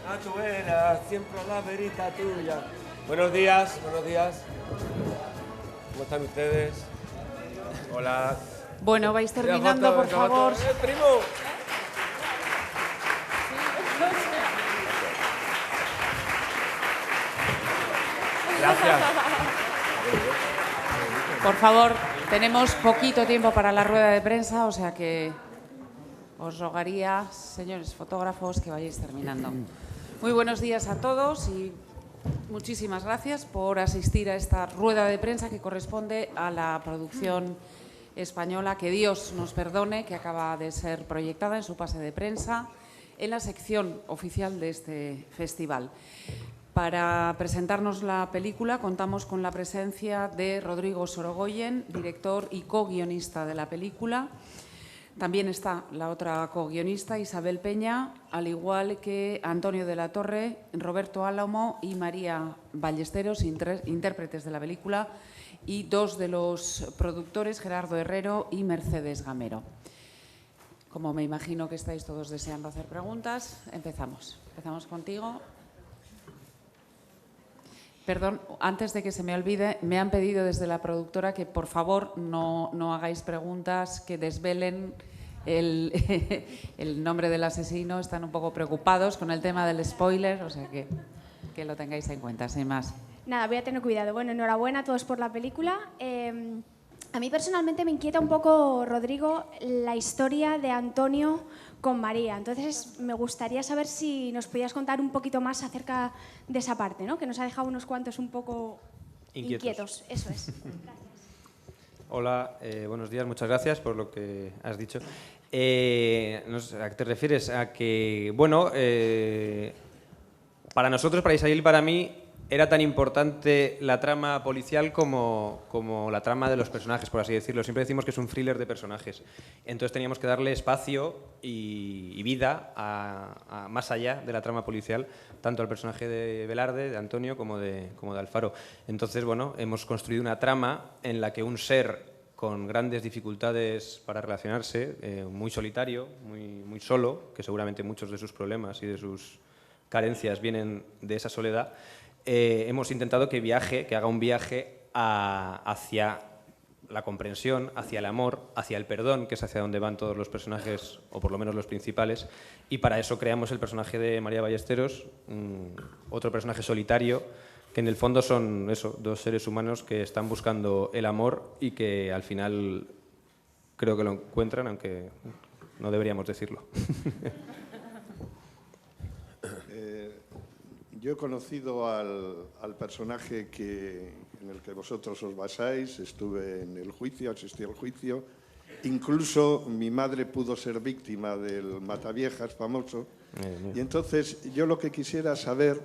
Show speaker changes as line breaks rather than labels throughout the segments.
A tu vera, siempre la verita tuya. Buenos días, buenos días. ¿Cómo están ustedes? Hola.
Bueno, vais terminando, por favor.
¡Primo! Gracias.
Por favor, tenemos poquito tiempo para la rueda de prensa, o sea que os rogaría, señores fotógrafos, que vayáis terminando. Muy buenos días a todos y muchísimas gracias por asistir a esta rueda de prensa que corresponde a la producción española Que Dios nos perdone, que acaba de ser proyectada en su pase de prensa en la sección oficial de este festival. Para presentarnos la película contamos con la presencia de Rodrigo Sorogoyen, director y co-guionista de la película. También está la otra co-guionista, Isabel Peña, al igual que Antonio de la Torre, Roberto Álamo y María Ballesteros, intérpretes de la película, y dos de los productores, Gerardo Herrero y Mercedes Gamero. Como me imagino que estáis todos deseando hacer preguntas, empezamos. Empezamos contigo. Perdón, antes de que se me olvide, me han pedido desde la productora que por favor no hagáis preguntas que desvelen el nombre del asesino. Están un poco preocupados con el tema del spoiler, o sea que lo tengáis en cuenta, sin más.
Nada, voy a tener cuidado. Bueno, enhorabuena a todos por la película. A mí personalmente me inquieta un poco, Rodrigo, la historia de Antonio con María. Entonces, me gustaría saber si nos podías contar un poquito más acerca de esa parte, ¿no? Que nos ha dejado unos cuantos un poco inquietos. Eso es. Gracias.
Hola, buenos días, muchas gracias por lo que has dicho. No sé, ¿a qué te refieres? A que, bueno, para nosotros, para Isabel y para mí, era tan importante la trama policial como la trama de los personajes, por así decirlo. Siempre decimos que es un thriller de personajes. Entonces teníamos que darle espacio y vida más allá de la trama policial, tanto al personaje de Velarde, de Antonio, como de Alfaro. Entonces, bueno, hemos construido una trama en la que un ser con grandes dificultades para relacionarse, muy solitario, muy solo, que seguramente muchos de sus problemas y de sus carencias vienen de esa soledad, hemos intentado que haga un viaje hacia la comprensión, hacia el amor, hacia el perdón, que es hacia donde van todos los personajes, o por lo menos los principales, y para eso creamos el personaje de María Ballesteros, otro personaje solitario, que en el fondo son eso, dos seres humanos que están buscando el amor y que al final creo que lo encuentran, aunque no deberíamos decirlo.
Yo he conocido al personaje en el que vosotros os basáis, estuve en el juicio, asistí al juicio, incluso mi madre pudo ser víctima del Mataviejas famoso, y entonces yo lo que quisiera saber,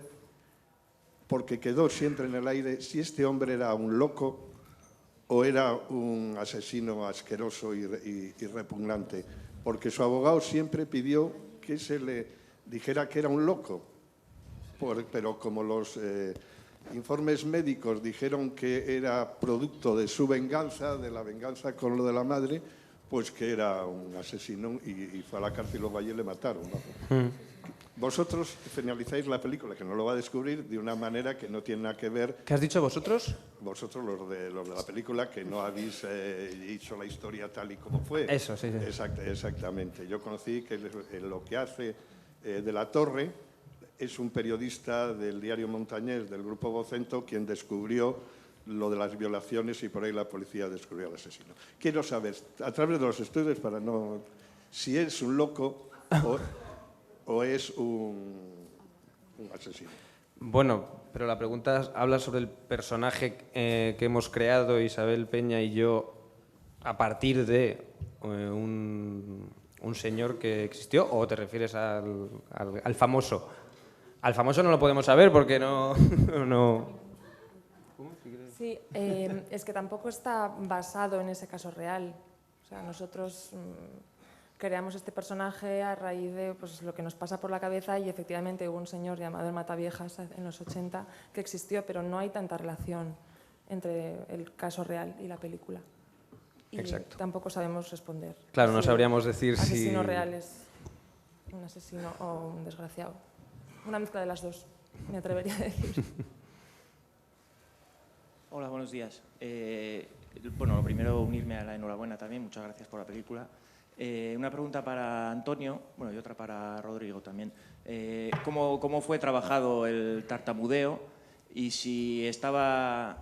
porque quedó siempre en el aire, si este hombre era un loco o era un asesino asqueroso y repugnante, porque su abogado siempre pidió que se le dijera que era un loco. Pero como los informes médicos dijeron que era producto de su venganza, de la venganza con lo de la madre, pues que era un asesino y fue a la cárcel y luego allí le mataron, ¿no? Vosotros finalizáis la película, que no lo va a descubrir, de una manera que no tiene nada que ver...
¿Qué has dicho vosotros?
Vosotros, los de la película, que no habéis hecho la historia tal y como fue.
Eso, sí.
Exactamente. Yo conocí que lo que hace de la Torre... es un periodista del diario Montañés, del Grupo Vocento, quien descubrió lo de las violaciones y por ahí la policía descubrió al asesino. Quiero saber, a través de los estudios, si es un loco o es un asesino.
Bueno, pero la pregunta habla sobre el personaje que hemos creado Isabel Peña y yo a partir de un señor que existió, ¿o te refieres al famoso? Al famoso no lo podemos saber porque no...
Sí, es que tampoco está basado en ese caso real. O sea, nosotros creamos este personaje a raíz de pues, lo que nos pasa por la cabeza y efectivamente hubo un señor llamado el Mataviejas en los 80 que existió, pero no hay tanta relación entre el caso real y la película. Y
Exacto.
tampoco sabemos responder.
Claro, no sabríamos decir si...
asesino real es un asesino o un desgraciado. Una mezcla de las dos, me atrevería a decir.
Hola, buenos días. Bueno, lo primero, unirme a la enhorabuena también. Muchas gracias por la película. Una pregunta para Antonio, bueno, y otra para Rodrigo también. ¿Cómo fue trabajado el tartamudeo? Y si era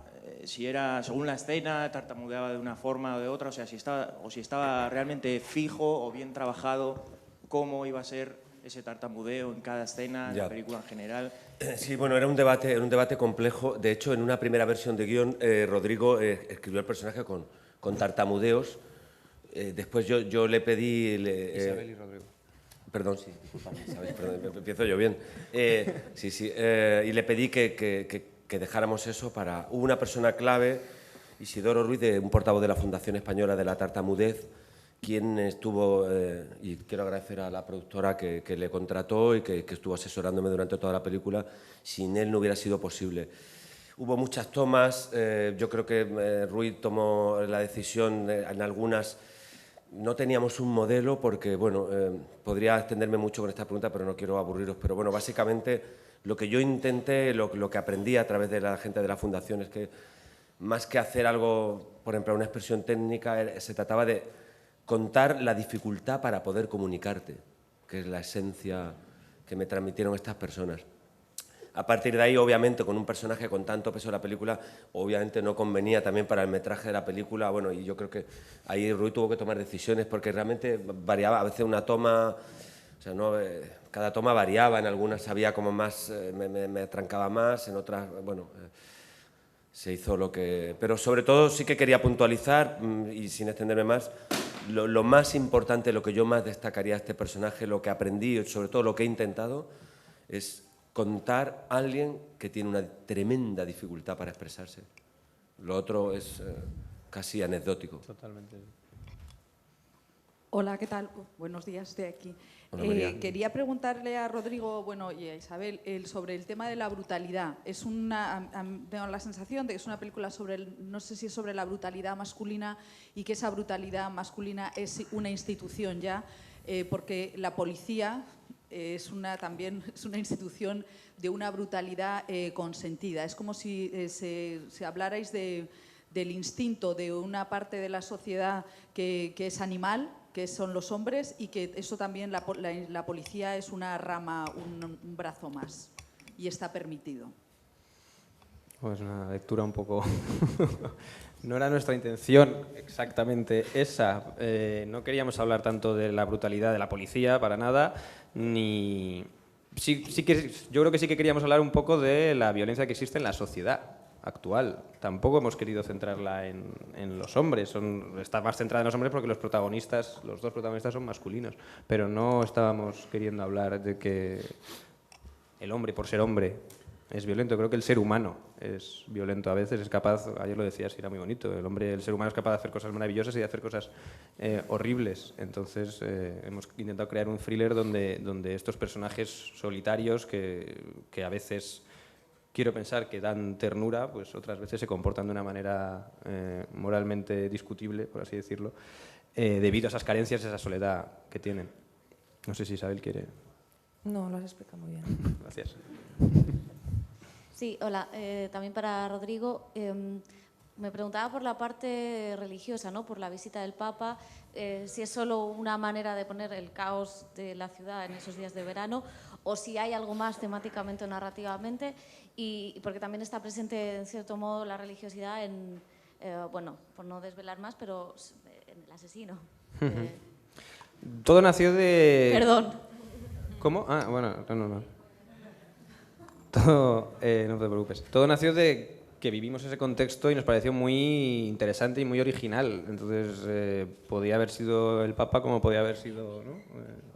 según la escena, tartamudeaba de una forma o de otra, o sea, si estaba realmente fijo o bien trabajado, cómo iba a ser ese tartamudeo en cada escena, en la película en general.
Sí, bueno, era un debate complejo. De hecho, en una primera versión de guión, Rodrigo escribió el personaje con tartamudeos. Después yo le pedí...
Isabel y Rodrigo.
Perdón, sí, disculpa, Isabel, perdón, empiezo yo bien. Y le pedí que dejáramos eso para... Hubo una persona clave, Isidoro Ruiz, un portavoz de la Fundación Española de la Tartamudez, quien estuvo, y quiero agradecer a la productora que le contrató y que estuvo asesorándome durante toda la película. Sin él no hubiera sido posible. Hubo muchas tomas, yo creo que Ruiz tomó la decisión en algunas. No teníamos un modelo porque, bueno, podría extenderme mucho con esta pregunta, pero no quiero aburriros. Pero bueno, básicamente lo que yo intenté, lo que aprendí a través de la gente de la Fundación es que más que hacer algo, por ejemplo, una expresión técnica, se trataba de contar la dificultad para poder comunicarte, que es la esencia que me transmitieron estas personas. A partir de ahí, obviamente, con un personaje con tanto peso en la película, obviamente no convenía también para el metraje de la película. Bueno, y yo creo que ahí Ruiz tuvo que tomar decisiones porque realmente variaba. A veces una toma, o sea, no, cada toma variaba, en algunas había como más, me trancaba más, en otras, bueno, se hizo lo que... Pero sobre todo sí que quería puntualizar, y sin extenderme más, lo más importante, lo que yo más destacaría a este personaje, lo que aprendí y sobre todo lo que he intentado, es contar a alguien que tiene una tremenda dificultad para expresarse. Lo otro es casi anecdótico.
Totalmente.
Hola, ¿qué tal? Buenos días, estoy aquí.
Hola,
quería preguntarle a Rodrigo, bueno, y a Isabel, sobre el tema de la brutalidad. Tengo la sensación de que es una película no sé si es sobre la brutalidad masculina y que esa brutalidad masculina es una institución ya, porque la policía también es una institución de una brutalidad consentida. Es como si se hablarais del instinto de una parte de la sociedad que es animal, que son los hombres, y que eso también la policía es una rama, un brazo más, y está permitido.
Pues una lectura un poco... No era nuestra intención exactamente esa. No queríamos hablar tanto de la brutalidad de la policía, para nada, ni... yo creo que sí que queríamos hablar un poco de la violencia que existe en la sociedad actual. Tampoco hemos querido centrarla en los hombres. Está más centrada en los hombres porque los dos protagonistas son masculinos. Pero no estábamos queriendo hablar de que el hombre, por ser hombre, es violento. Creo que el ser humano es violento a veces, es capaz, ayer lo decías y era muy bonito, el ser humano es capaz de hacer cosas maravillosas y de hacer cosas horribles. Entonces hemos intentado crear un thriller donde estos personajes solitarios que a veces quiero pensar que dan ternura, pues otras veces se comportan de una manera moralmente discutible, por así decirlo, debido a esas carencias y esa soledad que tienen. No sé si Isabel quiere...
No, lo has explicado muy bien.
Gracias.
Sí, hola. También para Rodrigo. Me preguntaba por la parte religiosa, ¿no? Por la visita del Papa, si es solo una manera de poner el caos de la ciudad en esos días de verano o si hay algo más temáticamente o narrativamente, y porque también está presente en cierto modo la religiosidad bueno, por no desvelar más, pero en el asesino.
Todo nació de...
Perdón.
¿Cómo? Ah, bueno, no. Todo, no te preocupes. Todo nació de que vivimos ese contexto y nos pareció muy interesante y muy original. Entonces, podía haber sido el Papa como podía haber sido, ¿no?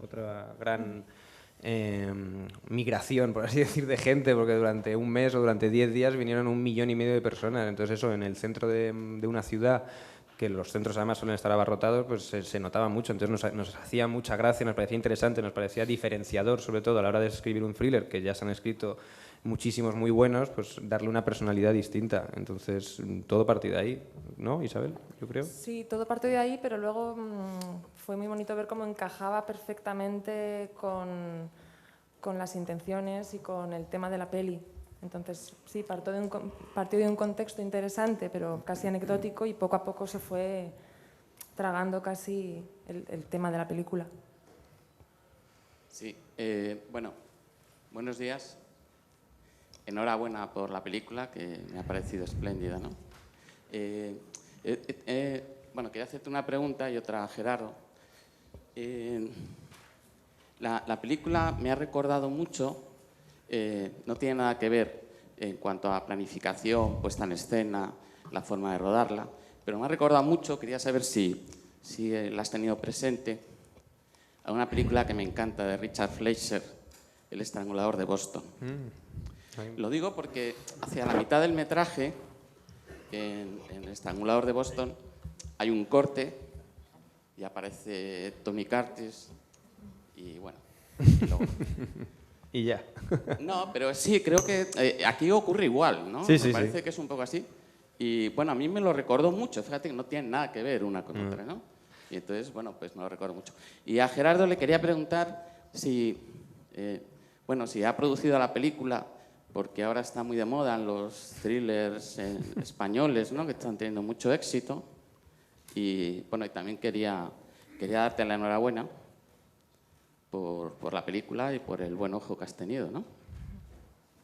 Otra gran migración, por así decir, de gente, porque durante un mes o durante 10 días vinieron 1,5 millones de personas. Entonces eso, en el centro de una ciudad, que los centros además suelen estar abarrotados, pues se notaba mucho. Entonces nos hacía mucha gracia, nos parecía interesante, nos parecía diferenciador, sobre todo a la hora de escribir un thriller, que ya se han escrito muchísimos muy buenos, pues darle una personalidad distinta. Entonces, todo partió de ahí, ¿no, Isabel? Yo creo.
Sí, todo partió de ahí, pero luego fue muy bonito ver cómo encajaba perfectamente con con las intenciones y con el tema de la peli. Entonces, sí, partió de un contexto interesante, pero casi anecdótico, y poco a poco se fue tragando casi el tema de la película.
Sí, bueno, buenos días. Enhorabuena por la película, que me ha parecido espléndida, ¿no? Bueno, quería hacerte una pregunta y otra a Gerardo. La película me ha recordado mucho, no tiene nada que ver en cuanto a planificación, puesta en escena, la forma de rodarla, pero me ha recordado mucho, quería saber si la has tenido presente, a una película que me encanta de Richard Fleischer, El estrangulador de Boston. Lo digo porque hacia la mitad del metraje, en El estrangulador de Boston, hay un corte y aparece Tony Curtis y bueno.
Y ya.
No, pero sí, creo que aquí ocurre igual, ¿no?
Sí, sí,
me parece
sí.
que es un poco así. Y bueno, a mí me lo recordó mucho, fíjate que no tienen nada que ver una con otra, ¿no? Y entonces, bueno, pues me lo recuerdo mucho. Y a Gerardo le quería preguntar si ha producido la película, porque ahora está muy de moda los thrillers españoles, ¿no? Que están teniendo mucho éxito. Y bueno, y también quería darte la enhorabuena por la película y por el buen ojo que has tenido, ¿no?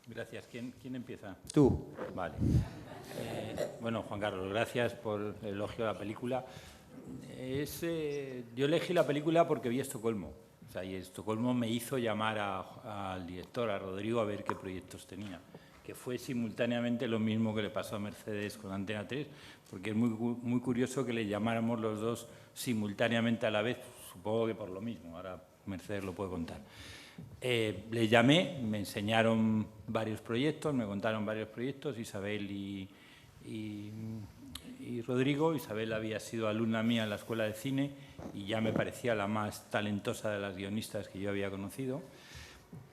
Gracias. ¿Quién empieza?
Tú.
Vale. Bueno, Juan Carlos, gracias por el elogio a la película. Yo elegí la película porque vi Estocolmo. O sea, y Estocolmo me hizo llamar al director, a Rodrigo, a ver qué proyectos tenía. Que fue simultáneamente lo mismo que le pasó a Mercedes con Antena 3, porque es muy curioso que le llamáramos los dos simultáneamente a la vez, supongo que por lo mismo, ahora Mercedes lo puede contar. Le llamé, me enseñaron varios proyectos, me contaron varios proyectos, Isabel y Rodrigo. Isabel había sido alumna mía en la Escuela de Cine y ya me parecía la más talentosa de las guionistas que yo había conocido.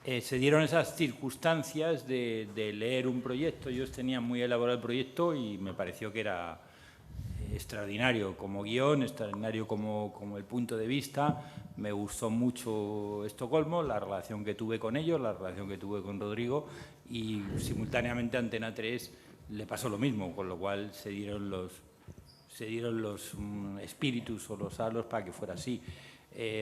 Se dieron esas circunstancias de leer un proyecto. Yo tenía muy elaborado el proyecto y me pareció que era extraordinario como guión, extraordinario como el punto de vista. Me gustó mucho Estocolmo, la relación que tuve con ellos, la relación que tuve con Rodrigo, y simultáneamente a Antena 3 le pasó lo mismo, con lo cual se dieron los espíritus o los halos para que fuera así.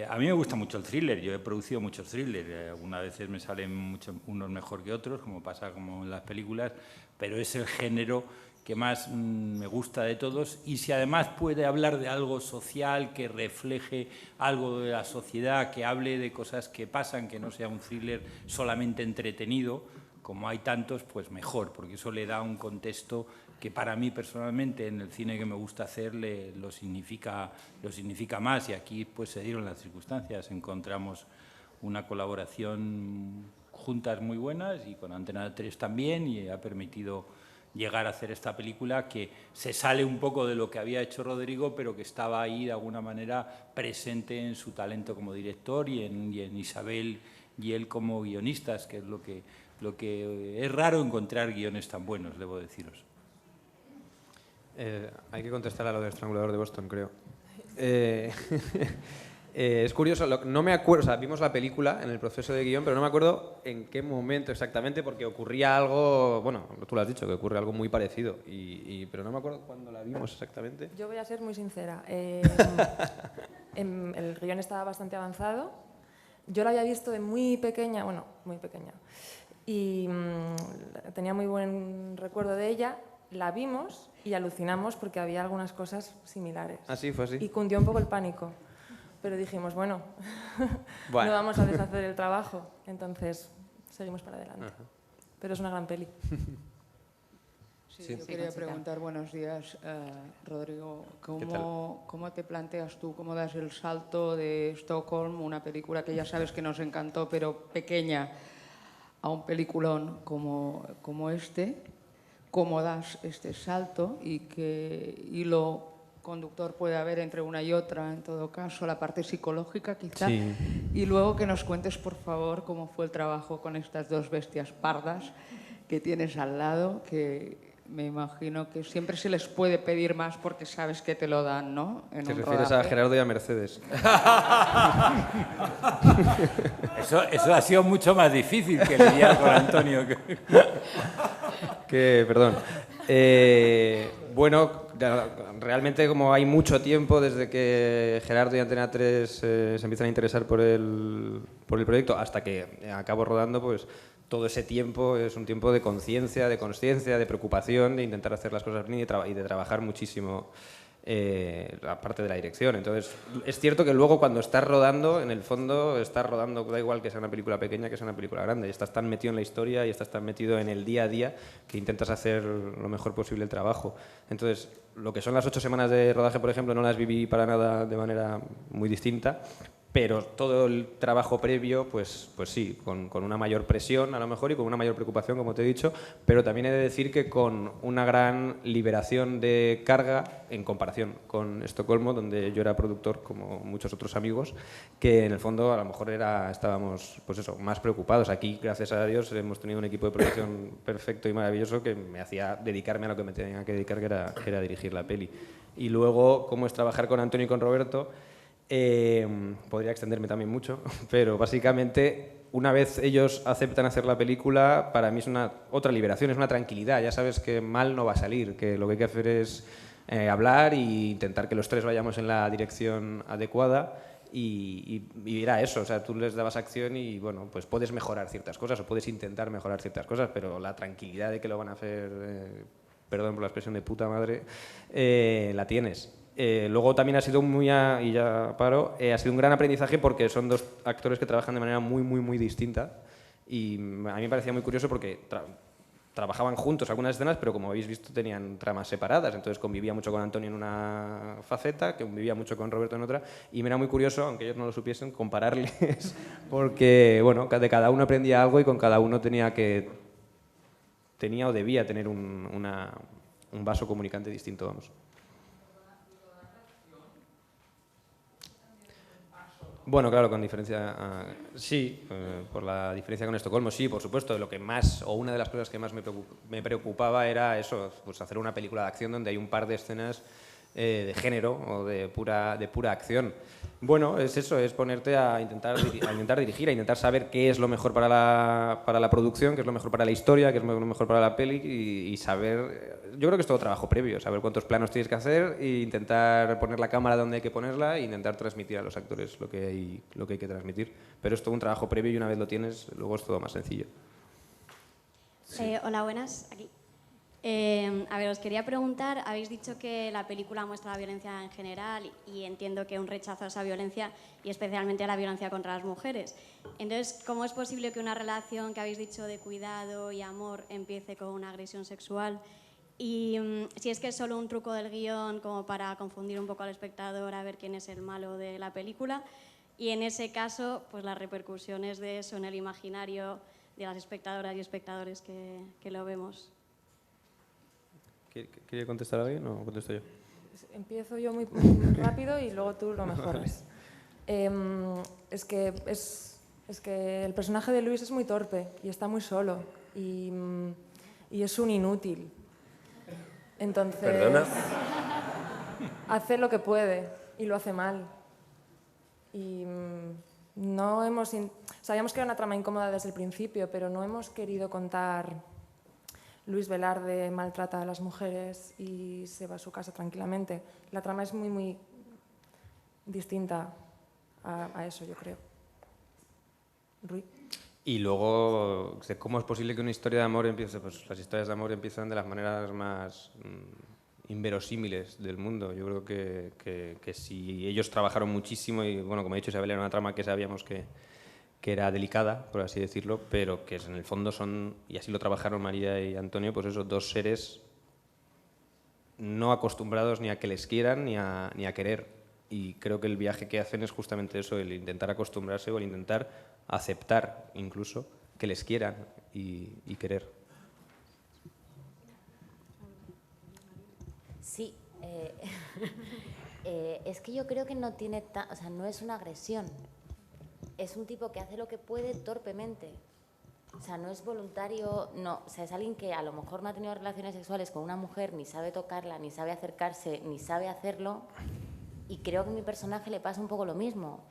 A mí me gusta mucho el thriller, yo he producido muchos thrillers, algunas veces me salen unos mejor que otros, como pasa como en las películas, pero es el género que más me gusta de todos, y si además puede hablar de algo social, que refleje algo de la sociedad, que hable de cosas que pasan, que no sea un thriller solamente entretenido, como hay tantos, pues mejor, porque eso le da un contexto que para mí personalmente en el cine que me gusta hacer lo significa más, y aquí pues se dieron las circunstancias, encontramos una colaboración juntas muy buenas y con Antena 3 también, y ha permitido llegar a hacer esta película que se sale un poco de lo que había hecho Rodrigo, pero que estaba ahí de alguna manera presente en su talento como director y en Isabel y él como guionistas, que es lo que es raro encontrar guiones tan buenos, debo deciros.
Hay que contestar a lo del estrangulador de Boston, creo. Es curioso, no me acuerdo, o sea, vimos la película en el proceso de guión, pero no me acuerdo en qué momento exactamente, porque ocurría algo, bueno, tú lo has dicho, que ocurre algo muy parecido, pero no me acuerdo cuándo la vimos exactamente.
Yo voy a ser muy sincera. El guión estaba bastante avanzado. Yo la había visto de muy pequeña, y tenía muy buen recuerdo de ella. La vimos y alucinamos porque había algunas cosas similares.
Ah, sí, fue así.
Y cundió un poco el pánico. Pero dijimos, bueno, no vamos a deshacer el trabajo, entonces seguimos para adelante. Pero es una gran peli.
Sí, yo quería preguntar, buenos días, Rodrigo, ¿cómo te planteas tú, cómo das el salto de Stockholm, una película que ya sabes que nos encantó, pero pequeña, a un peliculón como este? ¿Cómo das este salto y qué hilo conductor puede haber entre una y otra, en todo caso, la parte psicológica quizá?
Sí.
Y luego que nos cuentes, por favor, cómo fue el trabajo con estas dos bestias pardas que tienes al lado, que me imagino que siempre se les puede pedir más porque sabes que te lo dan, ¿no?
Te refieres a Gerardo y a Mercedes.
Eso ha sido mucho más difícil que lidiar con Antonio.
Perdón. Bueno, realmente como hay mucho tiempo desde que Gerardo y Antena 3 se empiezan a interesar por el proyecto hasta que acabo rodando, pues todo ese tiempo es un tiempo de conciencia, de consciencia, de preocupación, de intentar hacer las cosas bien y de trabajar muchísimo la parte de la dirección. Entonces, es cierto que luego cuando estás rodando, en el fondo estás rodando, da igual que sea una película pequeña que sea una película grande, y estás tan metido en la historia y estás tan metido en el día a día que intentas hacer lo mejor posible el trabajo. Entonces, lo que son las 8 semanas de rodaje, por ejemplo, no las viví para nada de manera muy distinta, pero todo el trabajo previo, pues sí, con una mayor presión a lo mejor y con una mayor preocupación, como te he dicho, pero también he de decir que con una gran liberación de carga en comparación con Estocolmo, donde yo era productor como muchos otros amigos, que en el fondo a lo mejor estábamos pues eso, más preocupados. Aquí, gracias a Dios, hemos tenido un equipo de producción perfecto y maravilloso que me hacía dedicarme a lo que me tenía que dedicar, que era dirigir la peli. Y luego, cómo es trabajar con Antonio y con Roberto. Podría extenderme también mucho, pero básicamente una vez ellos aceptan hacer la película, para mí es otra liberación, es una tranquilidad. Ya sabes que mal no va a salir, que lo que hay que hacer es hablar e intentar que los tres vayamos en la dirección adecuada y ir a eso. O sea, tú les dabas acción y bueno, pues puedes mejorar ciertas cosas o puedes intentar mejorar ciertas cosas, pero la tranquilidad de que lo van a hacer, perdón por la expresión de puta madre, la tienes. Luego también ha sido y ya paro, ha sido un gran aprendizaje porque son dos actores que trabajan de manera muy distinta y a mí me parecía muy curioso porque trabajaban juntos algunas escenas, pero como habéis visto tenían tramas separadas, entonces convivía mucho con Antonio en una faceta, convivía mucho con Roberto en otra, y me era muy curioso, aunque ellos no lo supiesen, compararles porque bueno, de cada uno aprendía algo y con cada uno tenía o debía tener un vaso comunicante distinto, vamos. Bueno, claro, con diferencia, sí, por la diferencia con Estocolmo, sí, por supuesto. Lo que más, o una de las cosas que más me preocupaba era eso, pues hacer una película de acción donde hay un par de escenas de género o de pura acción. Bueno, es eso, es ponerte a intentar dirigir, a intentar saber qué es lo mejor para la producción, qué es lo mejor para la historia, qué es lo mejor para la peli y saber... Yo creo que es todo trabajo previo, saber cuántos planos tienes que hacer e intentar poner la cámara donde hay que ponerla e intentar transmitir a los actores lo que hay que transmitir. Pero es todo un trabajo previo y una vez lo tienes, luego es todo más sencillo.
Sí. Hola, buenas. Aquí. A ver, os quería preguntar, habéis dicho que la película muestra la violencia en general y entiendo que un rechazo a esa violencia y especialmente a la violencia contra las mujeres. Entonces, ¿cómo es posible que una relación que habéis dicho de cuidado y amor empiece con una agresión sexual? Y si es que es solo un truco del guión como para confundir un poco al espectador a ver quién es el malo de la película. Y en ese caso, pues las repercusiones de eso en el imaginario de las espectadoras y espectadores que lo vemos.
¿Quiere contestar alguien o contesto yo?
Empiezo yo muy rápido y luego tú lo mejoras. Es que el personaje de Luis es muy torpe y está muy solo y es un inútil. Entonces,
¿Perdona?
Hace lo que puede y lo hace mal. Y sabíamos que era una trama incómoda desde el principio, pero no hemos querido contar Luis Velarde maltrata a las mujeres y se va a su casa tranquilamente. La trama es muy distinta a eso, yo creo. Rui.
Y luego, ¿cómo es posible que una historia de amor empiece? Pues las historias de amor empiezan de las maneras más inverosímiles del mundo. Yo creo que si ellos trabajaron muchísimo y, bueno, como he dicho, Isabel, era una trama que sabíamos que era delicada, por así decirlo, pero que en el fondo son, y así lo trabajaron María y Antonio, pues esos dos seres no acostumbrados ni a que les quieran ni a querer. Y creo que el viaje que hacen es justamente eso, el intentar acostumbrarse o el intentar aceptar incluso que les quieran y querer.
Sí, es que yo creo que no tiene no es una agresión. Es un tipo que hace lo que puede torpemente. O sea, no es voluntario, no. O sea, es alguien que a lo mejor no ha tenido relaciones sexuales con una mujer, ni sabe tocarla, ni sabe acercarse, ni sabe hacerlo. Y creo que a mi personaje le pasa un poco lo mismo.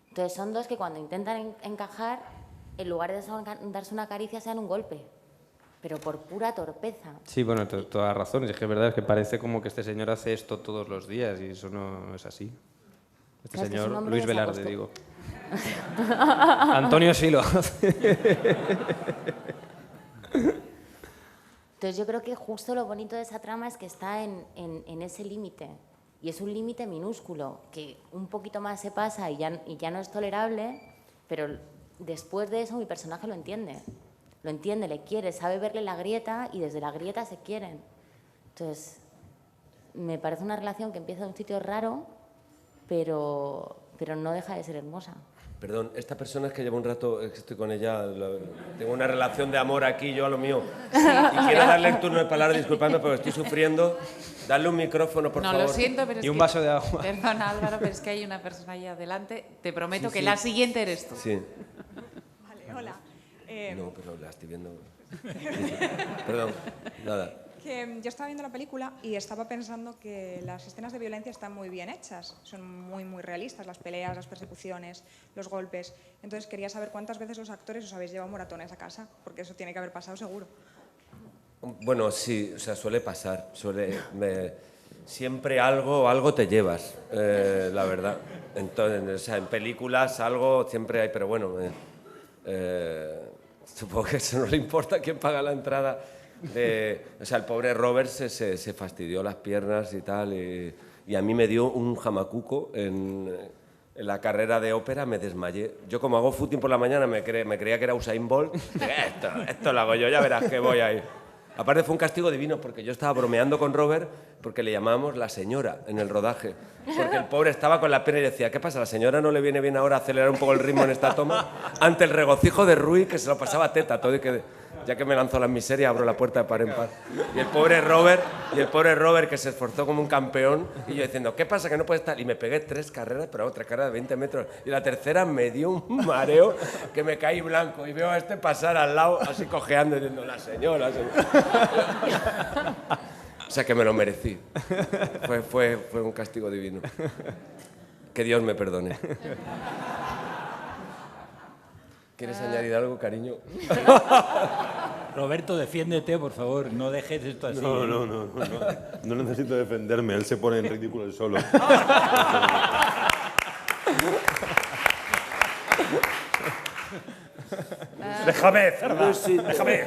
Entonces son dos que cuando intentan encajar, en lugar de darse una caricia, se dan un golpe. Pero por pura torpeza.
Sí, bueno, toda razón. Es que es verdad, es que parece como que este señor hace esto todos los días y eso no es así. Este
Claro,
señor,
es un
Luis
hombre
Velarde, digo. Antonio sí lo hace.
Entonces yo creo que justo lo bonito de esa trama es que está en ese límite. Y es un límite minúsculo, que un poquito más se pasa y ya no es tolerable, pero después de eso mi personaje lo entiende. Lo entiende, le quiere, sabe verle la grieta y desde la grieta se quieren. Entonces, me parece una relación que empieza de un sitio raro, pero no deja de ser hermosa.
Perdón, esta persona es que llevo un rato, estoy con ella, tengo una relación de amor aquí, yo a lo mío. Y quiero darle el turno de palabra, disculpadme, pero estoy sufriendo. Darle un micrófono, por favor.
No, lo siento, pero es
y un
que,
vaso de agua.
Perdona, Álvaro, pero es que hay una persona ahí adelante. Te prometo
Sí,
que
sí.
la siguiente eres tú.
Sí.
Vale, hola.
No, pero la estoy viendo. Perdón, nada.
Que yo estaba viendo la película y estaba pensando que las escenas de violencia están muy bien hechas, son muy, muy realistas, las peleas, las persecuciones, los golpes. Entonces quería saber cuántas veces los actores os habéis llevado moratones a casa, porque eso tiene que haber pasado seguro.
Bueno, sí, o sea, suele pasar. Siempre algo te llevas, la verdad. Entonces, o sea, en películas algo siempre hay, pero bueno, supongo que eso no le importa quién paga la entrada. O sea, el pobre Robert se fastidió las piernas y tal, y a mí me dio un jamacuco en la carrera de ópera, me desmayé. Yo, como hago footing por la mañana, me creía que era Usain Bolt. Dije, esto lo hago yo, ya verás que voy ahí. Aparte fue un castigo divino, porque yo estaba bromeando con Robert, porque le llamábamos la señora en el rodaje. Porque el pobre estaba con la pena y decía, ¿qué pasa? ¿A la señora no le viene bien ahora acelerar un poco el ritmo en esta toma? Ante el regocijo de Rui, que se lo pasaba teta todo y que... Ya que me lanzó la miseria, abro la puerta de par en par. Y el pobre Robert, que se esforzó como un campeón, y yo diciendo, ¿qué pasa? Que no puede estar. Y me pegué 3 carreras, pero 3 carreras de 20 metros. Y la tercera me dio un mareo que me caí blanco. Y veo a este pasar al lado, así cojeando, diciendo, la señora. O sea que me lo merecí. Fue un castigo divino. Que Dios me perdone. ¿Quieres añadir algo, cariño?
Roberto, defiéndete, por favor, no dejes esto así.
No necesito defenderme, él se pone en ridículo él solo.
Déjame, cerda, déjame.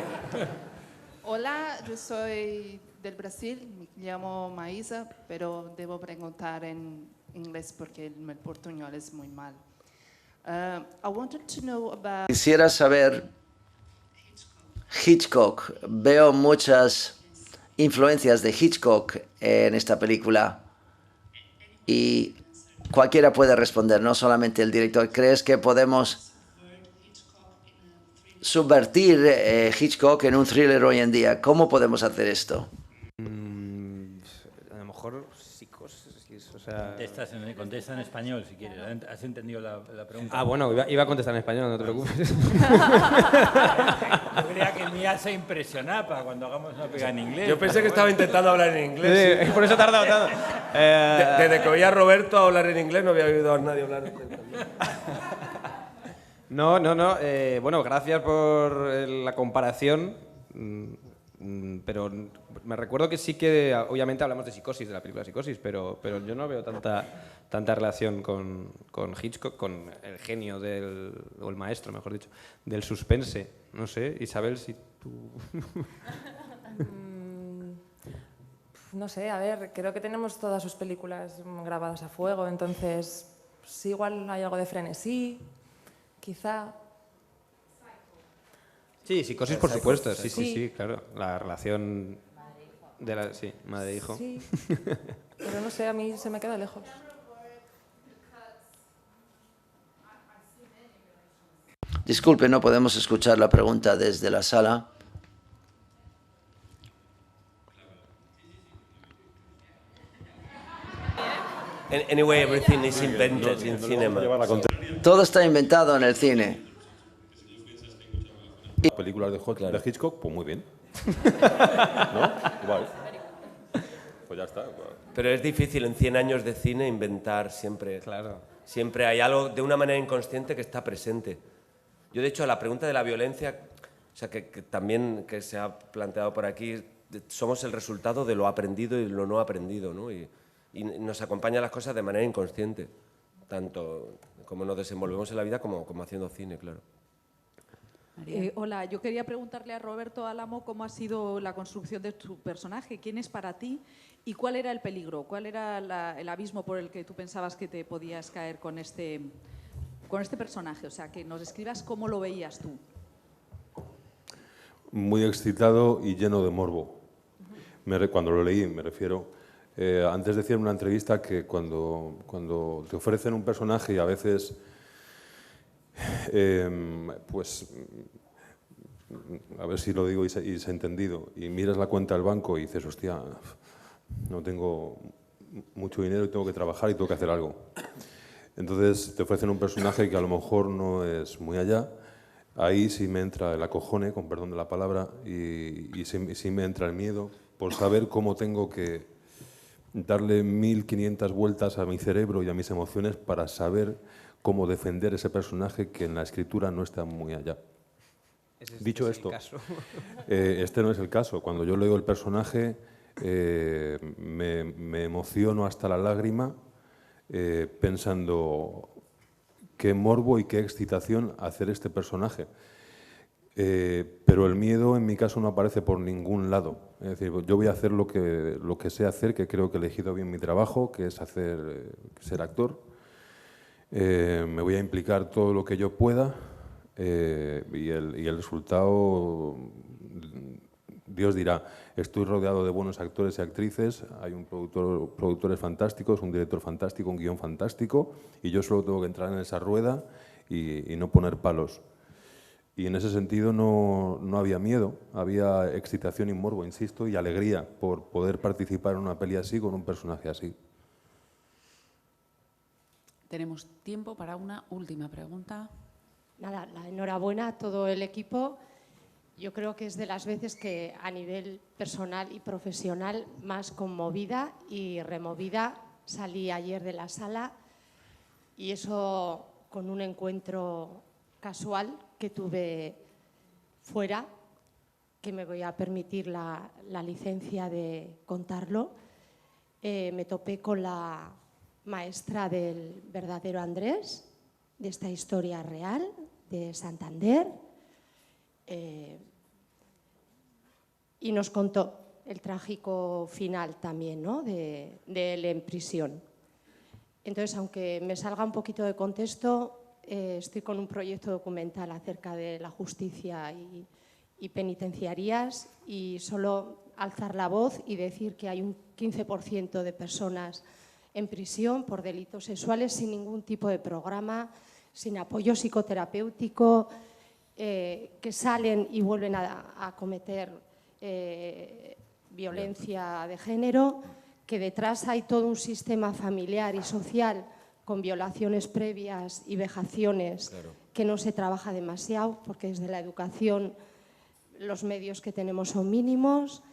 Hola, yo soy del Brasil, me llamo Maísa, pero debo preguntar en inglés porque el portuñol es muy mal. I wanted to know about...
Quisiera saber, Hitchcock, veo muchas influencias de Hitchcock en esta película y cualquiera puede responder, no solamente el director. ¿Crees que podemos subvertir Hitchcock en un thriller hoy en día? ¿Cómo podemos hacer esto?
A lo mejor Psicosis, o sea...
Contesta en español, si quieres. ¿Has entendido la pregunta?
Ah, bueno, iba a contestar en español, no te preocupes.
Yo creía que me ibas a impresionar para cuando hagamos una pega en inglés.
Yo pensé que estaba intentando hablar en inglés.
Sí, por eso he tardado tanto.
Desde que oía a Roberto hablar en inglés no había oído a nadie hablar en inglés.
No. Bueno, gracias por la comparación. Pero me recuerdo que sí que, obviamente, hablamos de Psicosis, de la película Psicosis, pero yo no veo tanta relación con Hitchcock, con el genio o el maestro, mejor dicho, del suspense. No sé, Isabel, si tú...
No sé, a ver, creo que tenemos todas sus películas grabadas a fuego, entonces sí, igual hay algo de frenesí, quizá...
Sí, Psicosis, por supuesto, sí, claro. La relación de la madre-hijo.
Sí, pero no sé, a mí se me queda lejos.
Disculpe, no podemos escuchar la pregunta desde la sala.
Anyway, everything is invented in cinema.
Todo está inventado en el cine.
Películas de Hitchcock, pues muy bien. ¿No? Vale. Pues ya está.
Pero es difícil en 100 años de cine inventar siempre.
Claro.
Siempre hay algo de una manera inconsciente que está presente. Yo, de hecho, la pregunta de la violencia, o sea, que también que se ha planteado por aquí, somos el resultado de lo aprendido y lo no aprendido, ¿no? Y nos acompañan las cosas de manera inconsciente, tanto como nos desenvolvemos en la vida como haciendo cine, claro.
Hola, yo quería preguntarle a Roberto Álamo cómo ha sido la construcción de tu personaje, quién es para ti y cuál era el peligro, cuál era el abismo por el que tú pensabas que te podías caer con este personaje, o sea, que nos describas cómo lo veías tú.
Muy excitado y lleno de morbo. Cuando lo leí, me refiero. Antes decía en una entrevista que cuando te ofrecen un personaje y a veces, pues, a ver si lo digo y se ha entendido, y miras la cuenta del banco y dices, hostia, no tengo mucho dinero y tengo que trabajar y tengo que hacer algo. Entonces te ofrecen un personaje que a lo mejor no es muy allá. Ahí sí me entra el acojone, con perdón de la palabra, y sí me entra el miedo por saber cómo tengo que darle 1500 vueltas a mi cerebro y a mis emociones para saber cómo defender ese personaje que en la escritura no está muy allá. Dicho esto, este no es el caso. Cuando yo leo el personaje me emociono hasta la lágrima pensando qué morbo y qué excitación hacer este personaje. Pero el miedo en mi caso no aparece por ningún lado. Es decir, yo voy a hacer lo que sé hacer, que creo que he elegido bien mi trabajo, que es ser actor. Me voy a implicar todo lo que yo pueda y el resultado, Dios dirá. Estoy rodeado de buenos actores y actrices, hay productores fantásticos, un director fantástico, un guión fantástico, y yo solo tengo que entrar en esa rueda y no poner palos. Y en ese sentido no había miedo, había excitación y morbo, insisto, y alegría por poder participar en una peli así, con un personaje así.
Tenemos tiempo para una última pregunta.
Nada, la enhorabuena a todo el equipo. Yo creo que es de las veces que a nivel personal y profesional más conmovida y removida salí ayer de la sala, y eso con un encuentro casual que tuve fuera, que me voy a permitir la licencia de contarlo. Me topé con la maestra del verdadero Andrés, de esta historia real de Santander, y nos contó el trágico final también, ¿no?, de él en prisión. Entonces, aunque me salga un poquito de contexto, estoy con un proyecto documental acerca de la justicia y penitenciarías, y solo alzar la voz y decir que hay un 15% de personas en prisión por delitos sexuales sin ningún tipo de programa, sin apoyo psicoterapéutico, que salen y vuelven a cometer violencia de género, que detrás hay todo un sistema familiar y social con violaciones previas y vejaciones, claro, que no se trabaja demasiado, porque desde la educación los medios que tenemos son mínimos,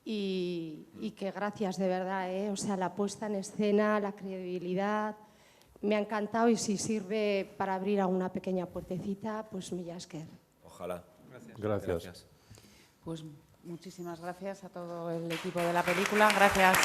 y que gracias de verdad, o sea, la puesta en escena, la credibilidad, me ha encantado, y si sirve para abrir alguna pequeña puertecita, pues millasker.
Ojalá.
Gracias.
Pues muchísimas gracias a todo el equipo de la película. Gracias.